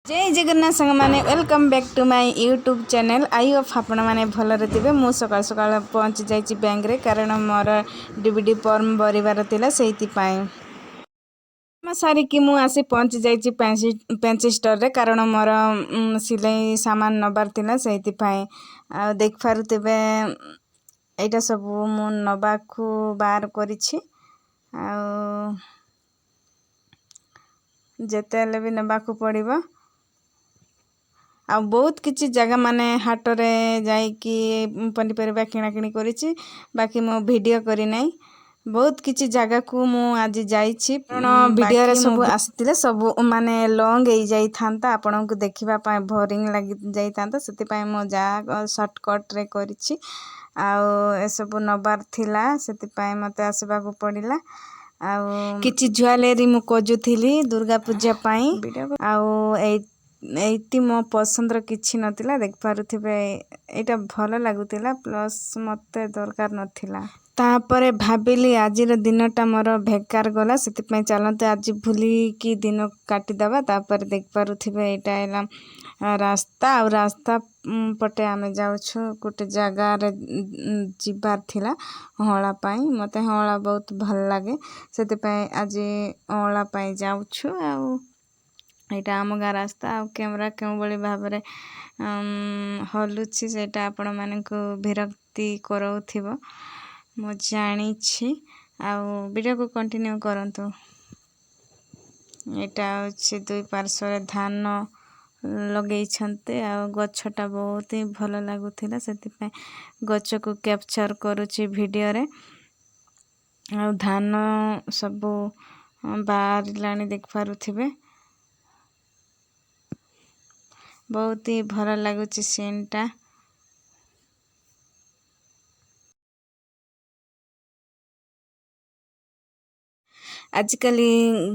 जय जगन्नाथ सांग माने welcome back to my YouTube channel. I hope आपण मैंने भलरे थे। मु सकाल सकाल पहुँची जाइए बैंक रे कारण मोर डीबीडी फॉर्म भरबार थिला सेइतिपाई सारिकी मु आसी पहुँची जाइए पेंची स्टोर रे कारण मोर सिलाई सामान नबार थिला सेइतिपाई आ देख पारुथिबे एटा सब मु नबाखु बाहर करिछि आ जेते भी नबाखु पड़िबो आ बहुत किछि जगह माने हाट रे जाई कि पनिपरिबा किणा किणी करिछि बाकी मो वीडियो करी नै। बहुत किछि जगह को मु आज जाइछि कारण वीडियो रे सब आस्तिले सब माने लॉन्ग हे जाई थांता आपन को देखिबा पाए बोरिंग लागि जाई थांता सेति पाए मो जा शॉर्टकट रे करिछि आ ए सब नबार थिला सेति पाए मते आसीबा को पड़िला आ किछि ज्वेलरी मु खोजुथिली दुर्गा पूजा पाई आ एटी मो पसंदर किछि नथिला देख पारुथिबे एटा भलो लागुतिला प्लस मते दरकार नथिला तापरे भाबिली आजिर दिनटा मोर बेकार गला सेति पय चलते आज भूली की दिन काटी दबा तापर देख पारुथिबे एटा एला रास्ता और रास्ता पटे आमे जाउछु गोटे जगह रे जिबार थिला हळा पाई मते हळा बहुत भल लागे सेति पय आज हळा पाई जाउछु आ एटा आम गाँ रास्ता आ कैमरा केउ बड़ी भाबरे हलुछि सेटा आपण मानकु विरक्ति करौथिबो मो जानिछि आ वीडियो को कंटिन्यू करंतु। एटा होछि दुई पार्श्व धान लगे छन्ते आ गछटा बहुत ही भलो लागुथिला सेति पे गछ को कैप्चर करूछि वीडियो रे आ धान सब बाहर लानी देख पारुथिबे बहुत ही भलो लागुछि सीन टा। आजकल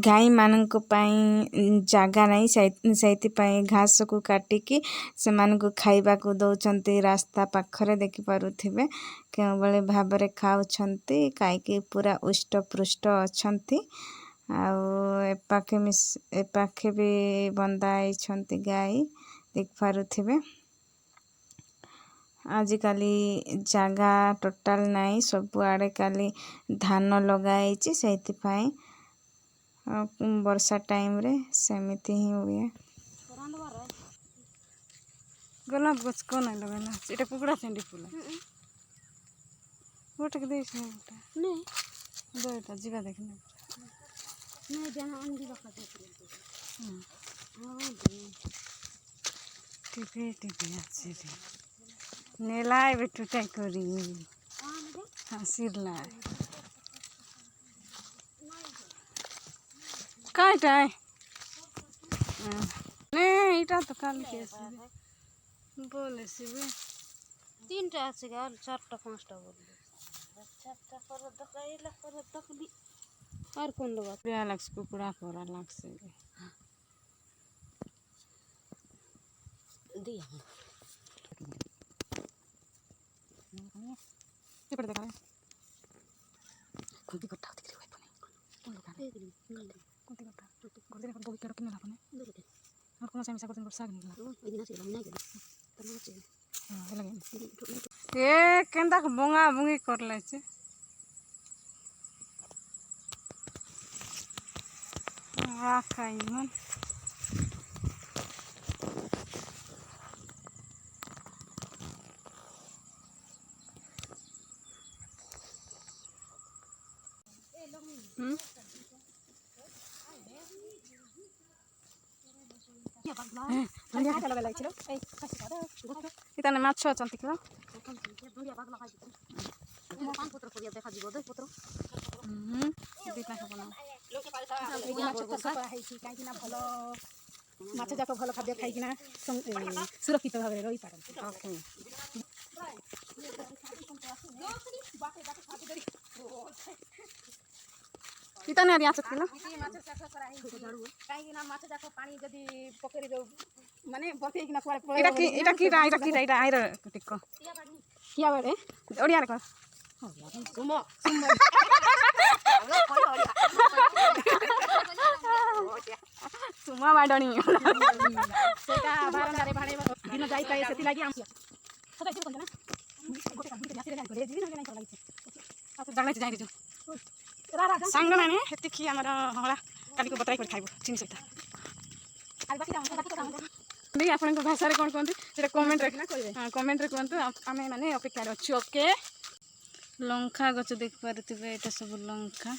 गाई मानक पाई जागा नहीं सैति पाई घास को काटिकी से मान को खाइबा को दौचंती रास्ता पाखरे देखि पारुथिबे केउ बळे भाबरे खाउछंती काईकी पूरा उष्ट पृष्ठ अछंती आ ए पाखे भी बंदा आइछंती गाई देख पारुथिबे। आजिकाली जागा टोटाल नहीं सब आड़े काली धान लगाई सेति पाई वर्षा टाइम रे सेमिति ही हुए गोलाप गछ कोन लगला एटा कुकुड़ा सेंडी फूल गोटे के देइछ गोटा नै दोटा जीवा देखने नै जाना अंडी बका देखले टीपे আছে रे नेलाय बेटुटाई करी हासिरला काइटाय ने इटा तो काली के बोले सिबे तीनटा আছে আর চারটা পাঁচটা বললি চারটা করে দকাইলা করে দকলি আর কোন লোক বিয়া লাগছে কুকুড়া করা লাগছে দিয়া এপড়ে দেখা কোনটি কথা দেখি ভাই কোন লোক কোনটি কথা গর্দিন এখন বই কেটে কিনে রাখনে আর কোন সাইমসা করতে বর্ষা গনিলা ওই দিন আছে না গেল তমন আছে হ্যাঁ লাগে এ কেনটা বঙা বঙি করলাইছে রাখাই মন इतने माछ अछंती कि माछ जाक भल खाद्य खाइकिना सुरक्षित भाव रही पारती इतने आदि आछत कि माछ चाष कराई काई ना माछ जाक पानी जदी पोखरी जो माने बरके किना कुआरे एटा की आइर टिक किया बड़े ओडिया रे को सुमो सुमा बाडणी सेटा बारंदारे भाड़े दिन जाई पाए सेति लागि आम सदा के कोन ना गोटे काम के आसीरे घरे जीवन नहीं कर लागि आ तो जाने जाई जो सांग माने हेति खी हमर हमरा काली को बताई कर खाइबो चिनी सहित आ बाकी काम नहीं आपन को भाषा रे कोन कोन सेटा कमेंट रे हां कमेंट रे कोन आमे माने अपेक्षा रे अछि ओके लंका गछ देख पारथिबे एटा सब लंका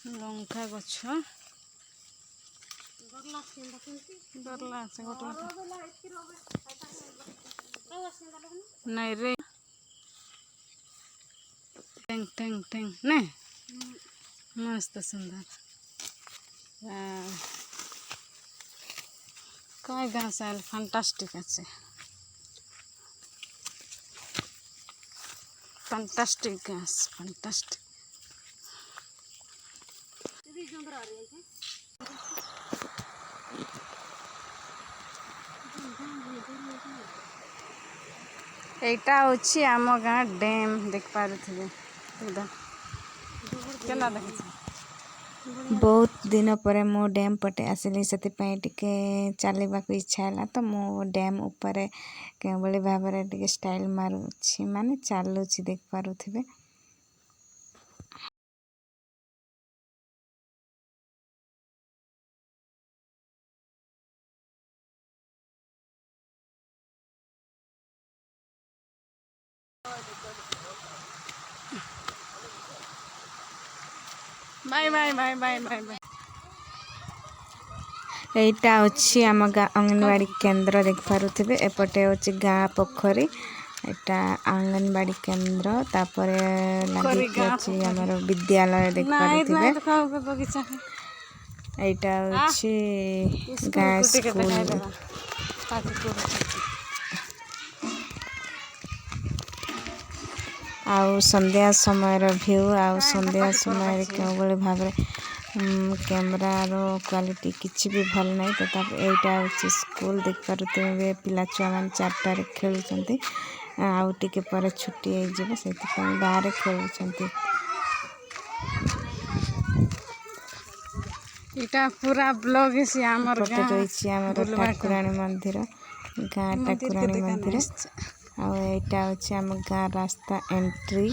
लंका गछ डरला से गोटला नहीं रे टेंग टेंग टेंग ने मस्त सुंदर काय घास आयल फैंटास्टिक আছে फैंटास्टिक घास फैंटास्टिक एटा होछि आम गाँ डैम देख पारुथिबे केना देखै बहुत दिन पर मो डैम पटे आसिली से टिके चलवाक इच्छा है तो मो डैम ऊपर के भाव टिके स्टाइल मारुछि माने चलुछि देख पारुथिबे bye bye bye bye bye bye एटा अछि आम गाँ अंगनवाड़ी केंद्र देख पारुथिबे एपटे अछि गाँ पोखरी एटा आंगनवाड़ी केंद्र तापरे लागि अछि हमर विद्यालय देख पारुथिबे बगीचा एटा अछि गाँ स्कूल आउ संध्या समय व्यू आउ संध्या समय केउ बळे भाव कैमरा रो क्वालिटी किछि भी भल नहीं तथा एटा अछि स्कूल देख पारुते पिला छुआ मान चारटा रे खेलुचंती आउ टिके पर छुट्टी हो जेबे सेति पय बाहर खेलुचंती इटा पूरा ब्लॉग है से हमर गाँ रहिछि हमर ठाकुरानी मंदिर गाँ ठाकुरानी मंदिर आउ एटा अछि हम गाँ रास्ता एंट्री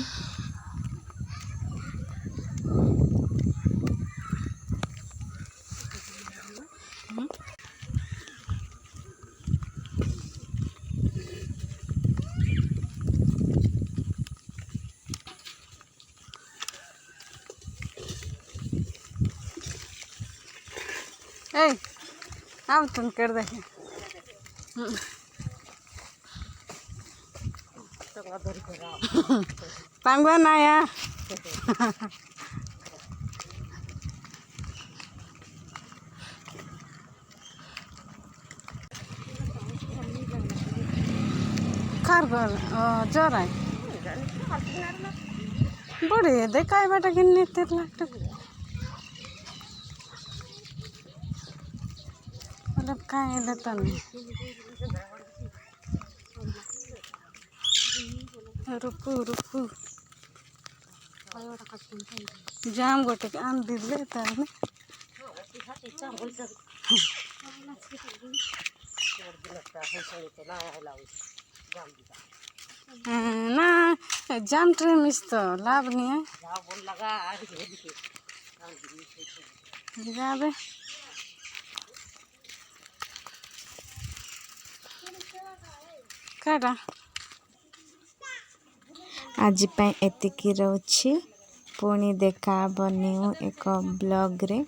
ए हम तुम कर दे पांगवा ना या खार कर जरा बड़े देखाय बेटा किन्ने तेर लाख मतलब कहाँ देता नहीं रुकू रुकू जाम गोटे आम दीदे तार में ना जाम ट्रेन मिस तो लाभ नहीं है जाबे काटा आज पाई एतिकी रहउछि पुणी देखा न्यू एक ब्लॉग रे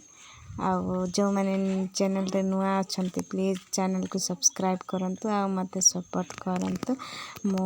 आउ जो माने चैनल रे नुआ अछंती प्लीज चैनल को सब्सक्राइब करंतु आ मते सपोर्ट करंतु मो